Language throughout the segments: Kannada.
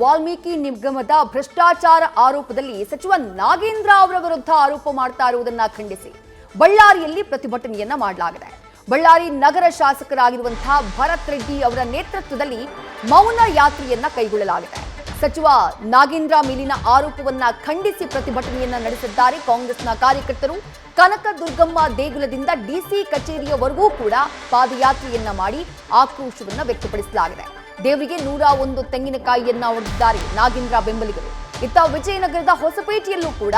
ವಾಲ್ಮೀಕಿ ನಿಗಮದ ಭ್ರಷ್ಟಾಚಾರ ಆರೋಪದಲ್ಲಿ ಸಚಿವ ನಾಗೇಂದ್ರ ಅವರ ವಿರುದ್ಧ ಆರೋಪ ಮಾಡ್ತಾ ಇರುವುದನ್ನ ಖಂಡಿಸಿ ಬಳ್ಳಾರಿಯಲ್ಲಿ ಪ್ರತಿಭಟನೆಯನ್ನ ಮಾಡಲಾಗಿದೆ. ಬಳ್ಳಾರಿ ನಗರ ಶಾಸಕರಾಗಿರುವಂತಹ ಭರತ್ ರೆಡ್ಡಿ ಅವರ ನೇತೃತ್ವದಲ್ಲಿ ಮೌನ ಯಾತ್ರೆಯನ್ನ ಕೈಗೊಳ್ಳಲಾಗಿದೆ. ಸಚಿವ ನಾಗೇಂದ್ರ ಮೇಲಿನ ಆರೋಪವನ್ನ ಖಂಡಿಸಿ ಪ್ರತಿಭಟನೆಯನ್ನ ನಡೆಸಿದ್ದಾರೆ ಕಾಂಗ್ರೆಸ್ನ ಕಾರ್ಯಕರ್ತರು. ಕನಕದುರ್ಗಮ್ಮ ದೇಗುಲದಿಂದ ಡಿಸಿ ಕಚೇರಿಯವರೆಗೂ ಕೂಡ ಪಾದಯಾತ್ರೆಯನ್ನ ಮಾಡಿ ಆಕ್ರೋಶವನ್ನ ವ್ಯಕ್ತಪಡಿಸಲಾಗಿದೆ. ದೇವರಿಗೆ 101 ತೆಂಗಿನಕಾಯಿಯನ್ನ ಹೊಡೆದಿದ್ದಾರೆ ನಾಗೇಂದ್ರ ಬೆಂಬಲಿಗರು. ಇತ್ತ ವಿಜಯನಗರದ ಹೊಸಪೇಟೆಯಲ್ಲೂ ಕೂಡ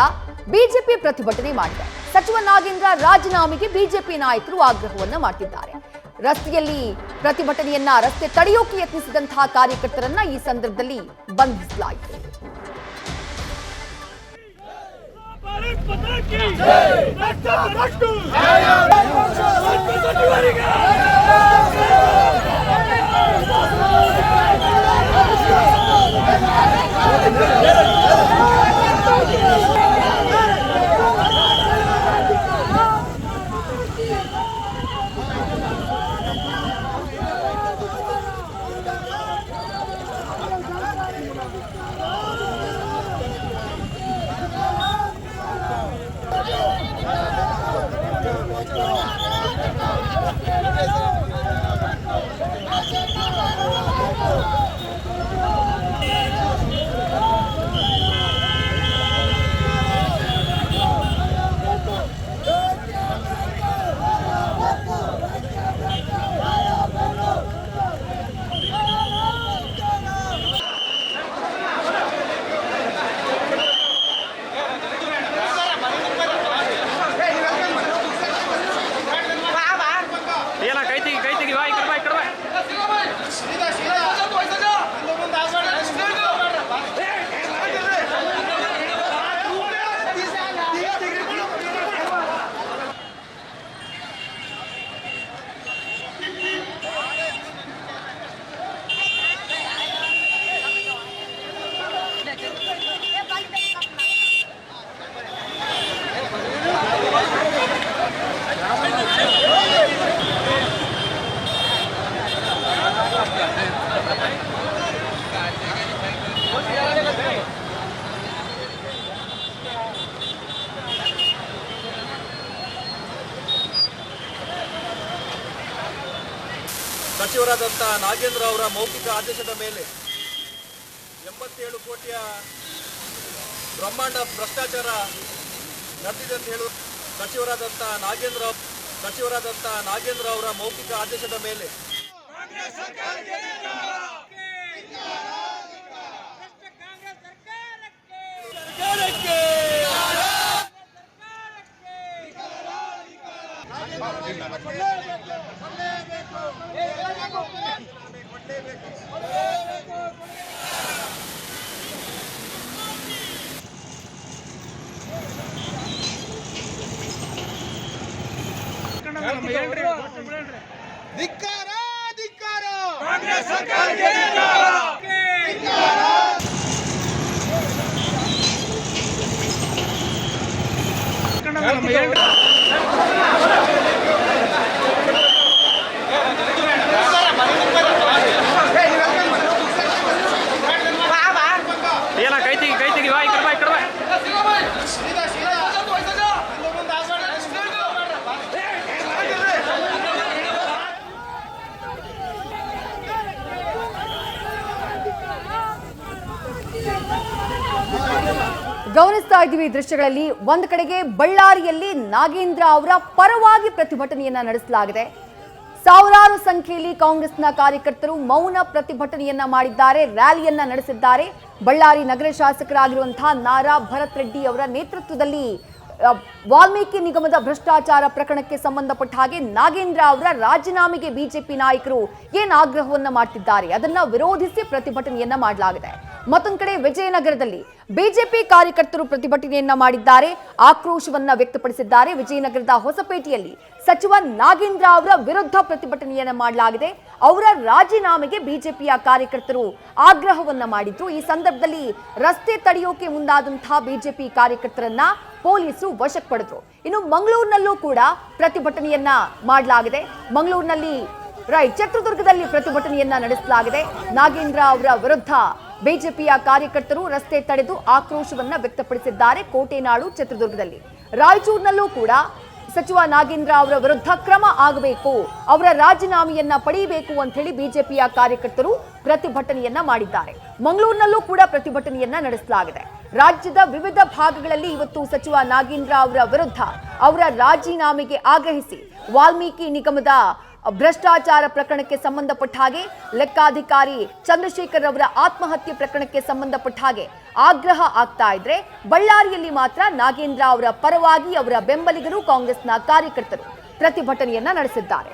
ಬಿಜೆಪಿ ಪ್ರತಿಭಟನೆ ಮಾಡಿದೆ. ಸಚಿವ ನಾಗೇಂದ್ರ ರಾಜೀನಾಮೆಗೆ ಬಿಜೆಪಿ ನಾಯಕರು ಆಗ್ರಹವನ್ನ ಮಾಡ್ತಿದ್ದಾರೆ. ರಸ್ತೆಯಲ್ಲಿ ರಸ್ತೆ ತಡೆಯೋಕೆ ಯತ್ನಿಸಿದಂತಹ ಕಾರ್ಯಕರ್ತರನ್ನ ಈ ಸಂದರ್ಭದಲ್ಲಿ ಬಂಧಿಸಲಾಯಿತು. ಸಚಿವರಾದಂಥ ನಾಗೇಂದ್ರ ಅವರ ಮೌಖಿಕ ಆದೇಶದ ಮೇಲೆ 87 ಕೋಟಿಯ ಬ್ರಹ್ಮಾಂಡ ಭ್ರಷ್ಟಾಚಾರ ನಡೆದಿದೆ ಅಂತ ಹೇಳುವ ಸಚಿವರಾದಂಥ ನಾಗೇಂದ್ರ ಅವರ ಮೌಖಿಕ ಆದೇಶದ ಮೇಲೆ ಗಮನಿಸ್ತಾ ಇದ್ದೀವಿ ದೃಶ್ಯಗಳಲ್ಲಿ. ಒಂದು ಕಡೆಗೆ ಬಳ್ಳಾರಿಯಲ್ಲಿ ನಾಗೇಂದ್ರ ಅವರ ಪರವಾಗಿ ಪ್ರತಿಭಟನೆಯನ್ನ ನಡೆಸಲಾಗಿದೆ. ಸಾವಿರಾರು ಸಂಖ್ಯೆಯಲ್ಲಿ ಕಾಂಗ್ರೆಸ್ನ ಕಾರ್ಯಕರ್ತರು ಮೌನ ಪ್ರತಿಭಟನೆಯನ್ನ ಮಾಡಿದ್ದಾರೆ, ರ್ಯಾಲಿಯನ್ನ ನಡೆಸಿದ್ದಾರೆ. ಬಳ್ಳಾರಿ ನಗರ ಶಾಸಕರಾಗಿರುವಂತಹ ನಾರಾ ಭರತ್ ರೆಡ್ಡಿ ಅವರ ನೇತೃತ್ವದಲ್ಲಿ ವಾಲ್ಮೀಕಿ ನಿಗಮದ ಭ್ರಷ್ಟಾಚಾರ ಪ್ರಕರಣಕ್ಕೆ ಸಂಬಂಧಪಟ್ಟ ಹಾಗೆ ನಾಗೇಂದ್ರ ಅವರ ರಾಜೀನಾಮೆಗೆ ಬಿಜೆಪಿ ನಾಯಕರು ಏನು ಆಗ್ರಹವನ್ನ ಮಾಡ್ತಿದ್ದಾರೆ ಅದನ್ನ ವಿರೋಧಿಸಿ ಪ್ರತಿಭಟನೆಯನ್ನ ಮಾಡಲಾಗಿದೆ. ಮತ್ತೊಂದು ಕಡೆ ವಿಜಯನಗರದಲ್ಲಿ ಬಿಜೆಪಿ ಕಾರ್ಯಕರ್ತರು ಪ್ರತಿಭಟನೆಯನ್ನ ಮಾಡಿದ್ದಾರೆ, ಆಕ್ರೋಶವನ್ನ ವ್ಯಕ್ತಪಡಿಸಿದ್ದಾರೆ. ವಿಜಯನಗರದ ಹೊಸಪೇಟೆಯಲ್ಲಿ ಸಚಿವ ನಾಗೇಂದ್ರ ಅವರ ವಿರುದ್ಧ ಪ್ರತಿಭಟನೆಯನ್ನ ಮಾಡಲಾಗಿದೆ. ಅವರ ರಾಜೀನಾಮೆಗೆ ಬಿಜೆಪಿಯ ಕಾರ್ಯಕರ್ತರು ಆಗ್ರಹವನ್ನ ಮಾಡಿದ್ರು. ಈ ಸಂದರ್ಭದಲ್ಲಿ ರಸ್ತೆ ತಡೆಯೋಕೆ ಮುಂದಾದಂತಹ ಬಿಜೆಪಿ ಕಾರ್ಯಕರ್ತರನ್ನ ಪೊಲೀಸರು ವಶಕ್ಕೆ ಪಡೆದ್ರು. ಇನ್ನು ಮಂಗಳೂರಿನಲ್ಲೂ ಕೂಡ ಪ್ರತಿಭಟನೆಯನ್ನ ಮಾಡಲಾಗಿದೆ. ಮಂಗಳೂರಿನಲ್ಲಿ ಚಿತ್ರದುರ್ಗದಲ್ಲಿ ಪ್ರತಿಭಟನೆಯನ್ನ ನಡೆಸಲಾಗಿದೆ. ನಾಗೇಂದ್ರ ಅವರ ವಿರುದ್ಧ ಬಿಜೆಪಿಯ ಕಾರ್ಯಕರ್ತರು ರಸ್ತೆ ತಡೆದು ಆಕ್ರೋಶವನ್ನ ವ್ಯಕ್ತಪಡಿಸಿದ್ದಾರೆ. ಕೋಟೆನಾಡು, ಚಿತ್ರದುರ್ಗದಲ್ಲಿ, ರಾಯಚೂರಿನಲ್ಲೂ ಕೂಡ ಸಚಿವ ನಾಗೇಂದ್ರ ಅವರ ವಿರುದ್ಧ ಕ್ರಮ ಆಗಬೇಕು, ಅವರ ರಾಜೀನಾಮೆಯನ್ನ ಪಡೆಯಬೇಕು ಅಂತ ಹೇಳಿ ಬಿಜೆಪಿಯ ಕಾರ್ಯಕರ್ತರು ಪ್ರತಿಭಟನೆಯನ್ನ ಮಾಡಿದ್ದಾರೆ. ಮಂಗಳೂರಿನಲ್ಲೂ ಕೂಡ ಪ್ರತಿಭಟನೆಯನ್ನ ನಡೆಸಲಾಗಿದೆ. ರಾಜ್ಯದ ವಿವಿಧ ಭಾಗಗಳಲ್ಲಿ ಇವತ್ತು ಸಚಿವ ನಾಗೇಂದ್ರ ಅವರ ವಿರುದ್ಧ ಅವರ ರಾಜೀನಾಮೆಗೆ ಆಗ್ರಹಿಸಿ ವಾಲ್ಮೀಕಿ ನಿಗಮದ ಭ್ರಷ್ಟಾಚಾರ ಪ್ರಕರಣಕ್ಕೆ ಸಂಬಂಧಪಟ್ಟ ಹಾಗೆ, ಲೆಕ್ಕಾಧಿಕಾರಿ ಚಂದ್ರಶೇಖರ್ ಅವರ ಆತ್ಮಹತ್ಯೆ ಪ್ರಕರಣಕ್ಕೆ ಸಂಬಂಧಪಟ್ಟ ಹಾಗೆ ಆಗ್ರಹ ಆಗ್ತಾ ಇದ್ರೆ, ಬಳ್ಳಾರಿಯಲ್ಲಿ ಮಾತ್ರ ನಾಗೇಂದ್ರ ಅವರ ಪರವಾಗಿ ಅವರ ಬೆಂಬಲಿಗರು, ಕಾಂಗ್ರೆಸ್ನ ಕಾರ್ಯಕರ್ತರು ಪ್ರತಿಭಟನೆಯನ್ನ ನಡೆಸಿದ್ದಾರೆ.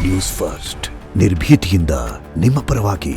ನ್ಯೂಸ್ ಫಸ್ಟ್, ನಿರ್ಭೀತಿಯಿಂದ ನಿಮ್ಮ ಪರವಾಗಿ.